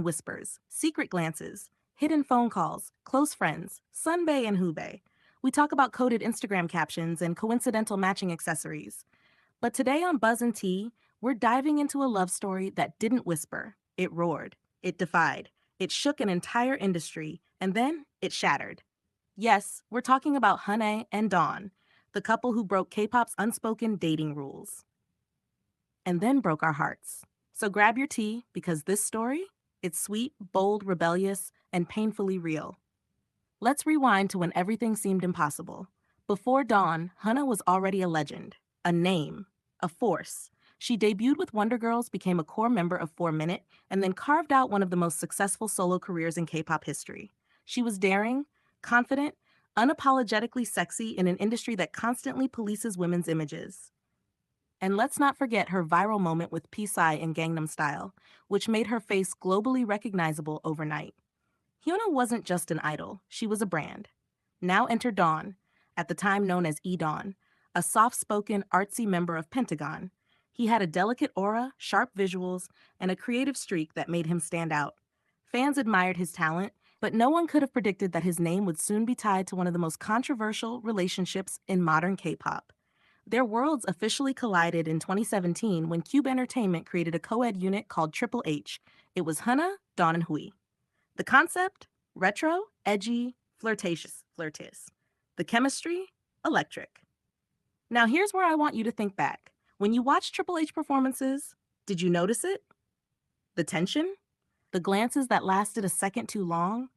whispers, secret glances, hidden phone calls, close friends, sunbae and hubei. We talk about coded Instagram captions and coincidental matching accessories. But today on Buzz and Tea, we're diving into a love story that didn't whisper. It roared. It defied. It shook an entire industry, and then it shattered. Yes, we're talking about HyunA and Dawn, the couple who broke K-pop's unspoken dating rules, and then broke our hearts. So grab your tea, because this story, it's sweet, bold, rebellious, and painfully real. Let's rewind to when everything seemed impossible. Before Dawn, HyunA was already a legend, a name, a force. She debuted with Wonder Girls, became a core member of 4 Minute, and then carved out one of the most successful solo careers in K-pop history. She was daring, confident, unapologetically sexy in an industry that constantly polices women's images. And let's not forget her viral moment with Psy in Gangnam Style, which made her face globally recognizable overnight. HyunA wasn't just an idol, she was a brand. Now enter Dawn, at the time known as E-Dawn, a soft-spoken, artsy member of Pentagon. He had a delicate aura, sharp visuals, and a creative streak that made him stand out. Fans admired his talent, but no one could have predicted that his name would soon be tied to one of the most controversial relationships in modern K-pop. Their worlds officially collided in 2017 when Cube Entertainment created a co-ed unit called Triple H. It was HyunA, Dawn, and Hui. The concept? Retro, edgy, flirtatious. The chemistry? Electric. Now here's where I want you to think back. When you watched Triple H performances, did you notice it? The tension? The glances that lasted a second too long?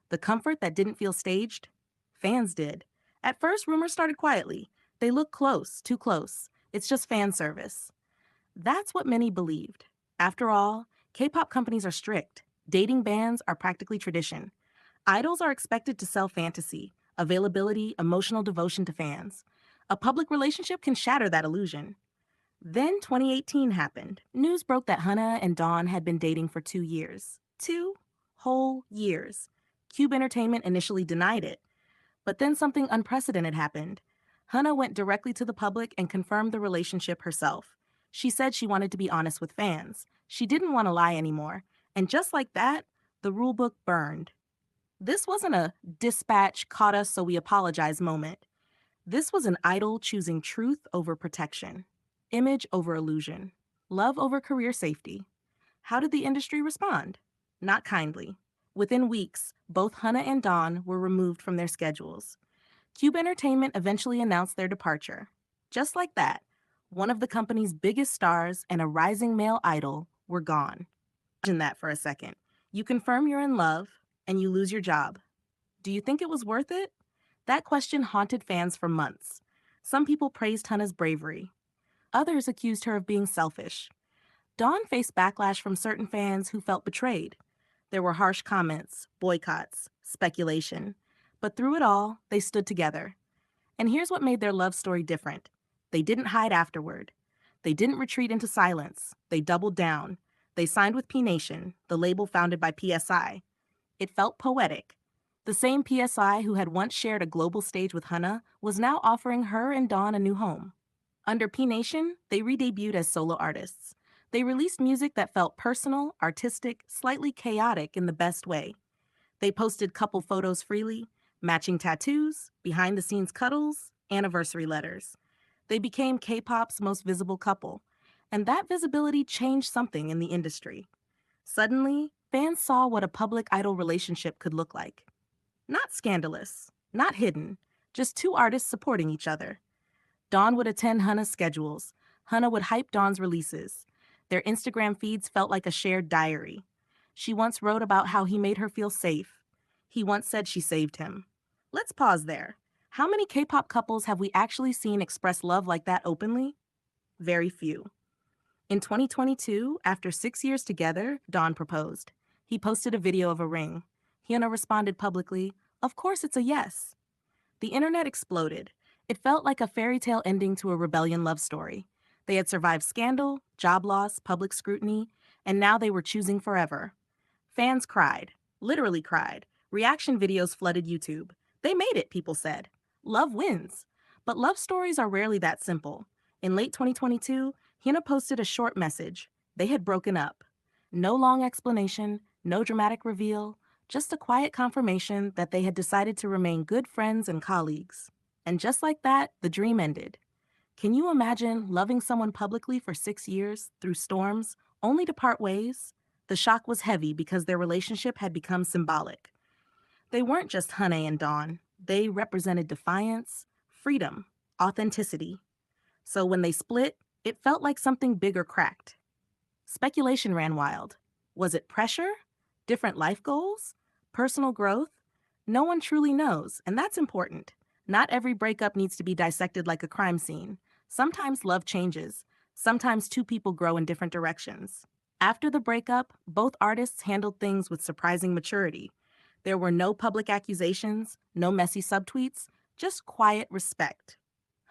The comfort that didn't feel staged? Fans did. At first, rumors started quietly. They look close, too close. It's just fan service. That's what many believed. After all, K-pop companies are strict. Dating bans are practically tradition. Idols are expected to sell fantasy, availability, emotional devotion to fans. A public relationship can shatter that illusion. Then 2018 happened. News broke that HyunA and Dawn had been dating for 2 years. 2 whole years. Cube Entertainment initially denied it. But then something unprecedented happened. HyunA went directly to the public and confirmed the relationship herself. She said she wanted to be honest with fans. She didn't want to lie anymore. And just like that, the rulebook burned. This wasn't a dispatch caught us so we apologize moment. This was an idol choosing truth over protection, image over illusion, love over career safety. How did the industry respond? Not kindly. Within weeks, both HyunA and Dawn were removed from their schedules. Cube Entertainment eventually announced their departure. Just like that, one of the company's biggest stars and a rising male idol were gone. Imagine that for a second. You confirm you're in love, and you lose your job. Do you think it was worth it? That question haunted fans for months. Some people praised HyunA's bravery. Others accused her of being selfish. Dawn faced backlash from certain fans who felt betrayed. There were harsh comments, boycotts, speculation. But through it all, they stood together. And here's what made their love story different. They didn't hide afterward. They didn't retreat into silence. They doubled down. They signed with P Nation, the label founded by PSI. It felt poetic. The same PSI who had once shared a global stage with HyunA was now offering her and Dawn a new home. Under P Nation, they re-debuted as solo artists. They released music that felt personal, artistic, slightly chaotic in the best way. They posted couple photos freely, matching tattoos, behind-the-scenes cuddles, anniversary letters. They became K-pop's most visible couple, and that visibility changed something in the industry. Suddenly, fans saw what a public idol relationship could look like. Not scandalous, not hidden, just two artists supporting each other. Dawn would attend HyunA's schedules. HyunA would hype Dawn's releases. Their Instagram feeds felt like a shared diary. She once wrote about how he made her feel safe. He once said she saved him. Let's pause there. How many K-pop couples have we actually seen express love like that openly? Very few. In 2022, after 6 years together, Dawn proposed. He posted a video of a ring. HyunA responded publicly, "Of course it's a yes." The internet exploded. It felt like a fairy tale ending to a rebellion love story. They had survived scandal, job loss, public scrutiny, and now they were choosing forever. Fans cried, literally cried. Reaction videos flooded YouTube. They made it, people said. Love wins. But love stories are rarely that simple. In late 2022, HyunA posted a short message. They had broken up. No long explanation, no dramatic reveal, just a quiet confirmation that they had decided to remain good friends and colleagues. And just like that, the dream ended. Can you imagine loving someone publicly for 6 years, through storms, only to part ways? The shock was heavy because their relationship had become symbolic. They weren't just HyunA and Dawn, they represented defiance, freedom, authenticity. So when they split, it felt like something bigger cracked. Speculation ran wild. Was it pressure? Different life goals? Personal growth? No one truly knows, and that's important. Not every breakup needs to be dissected like a crime scene. Sometimes love changes. Sometimes two people grow in different directions. After the breakup, both artists handled things with surprising maturity. There were no public accusations, no messy subtweets, just quiet respect.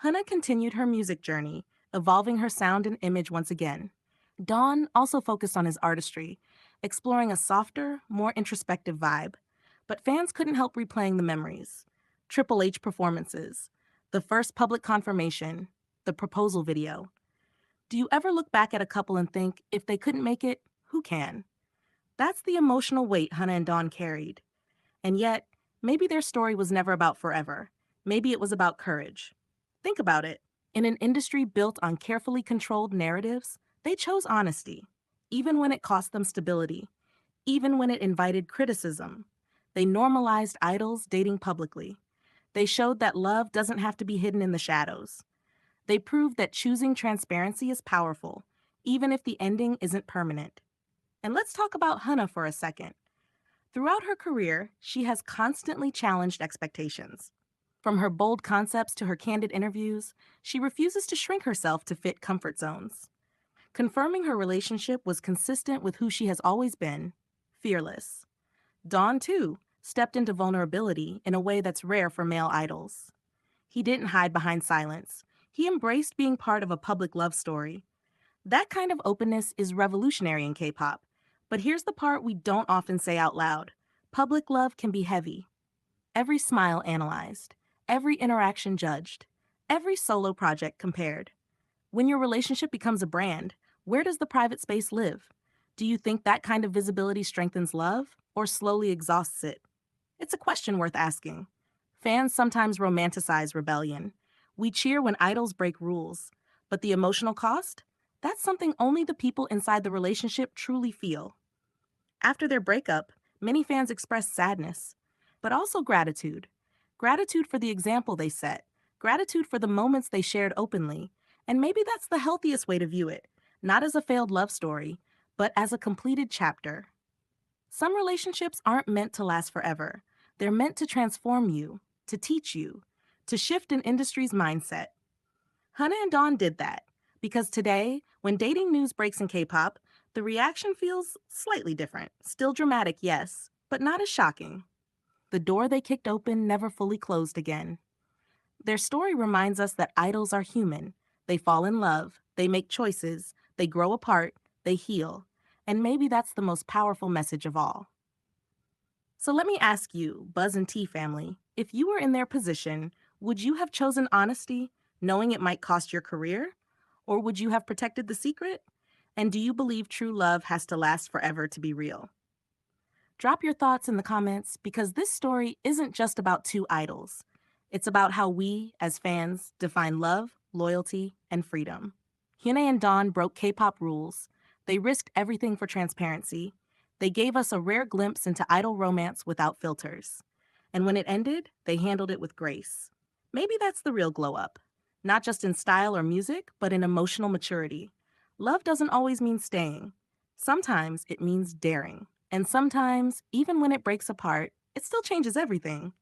Hannah continued her music journey, evolving her sound and image once again. Dawn also focused on his artistry, exploring a softer, more introspective vibe. But fans couldn't help replaying the memories. Triple H performances, the first public confirmation, the proposal video. Do you ever look back at a couple and think, if they couldn't make it, who can? That's the emotional weight HyunA and Dawn carried. And yet, maybe their story was never about forever. Maybe it was about courage. Think about it. In an industry built on carefully controlled narratives, they chose honesty, even when it cost them stability, even when it invited criticism. They normalized idols dating publicly. They showed that love doesn't have to be hidden in the shadows. They proved that choosing transparency is powerful, even if the ending isn't permanent. And let's talk about Hannah for a second. Throughout her career, she has constantly challenged expectations. From her bold concepts to her candid interviews, she refuses to shrink herself to fit comfort zones. Confirming her relationship was consistent with who she has always been, fearless. Dawn, too, stepped into vulnerability in a way that's rare for male idols. He didn't hide behind silence. He embraced being part of a public love story. That kind of openness is revolutionary in K-pop. But here's the part we don't often say out loud. Public love can be heavy. Every smile analyzed, every interaction judged, every solo project compared. When your relationship becomes a brand, where does the private space live? Do you think that kind of visibility strengthens love or slowly exhausts it? It's a question worth asking. Fans sometimes romanticize rebellion. We cheer when idols break rules, but the emotional cost? That's something only the people inside the relationship truly feel. After their breakup, many fans expressed sadness, but also gratitude. Gratitude for the example they set, gratitude for the moments they shared openly, and maybe that's the healthiest way to view it, not as a failed love story, but as a completed chapter. Some relationships aren't meant to last forever. They're meant to transform you, to teach you, to shift an industry's mindset. HyunA and Dawn did that, because today, when dating news breaks in K-pop, the reaction feels slightly different. Still dramatic, yes, but not as shocking. The door they kicked open never fully closed again. Their story reminds us that idols are human. They fall in love, they make choices, they grow apart, they heal. And maybe that's the most powerful message of all. So let me ask you, Buzz and T family, if you were in their position, would you have chosen honesty, knowing it might cost your career? Or would you have protected the secret? And do you believe true love has to last forever to be real? Drop your thoughts in the comments because this story isn't just about two idols. It's about how we, as fans, define love, loyalty, and freedom. HyunA and Dawn broke K-pop rules. They risked everything for transparency. They gave us a rare glimpse into idol romance without filters. And when it ended, they handled it with grace. Maybe that's the real glow up. Not just in style or music, but in emotional maturity. Love doesn't always mean staying. Sometimes it means daring. And sometimes, even when it breaks apart, it still changes everything.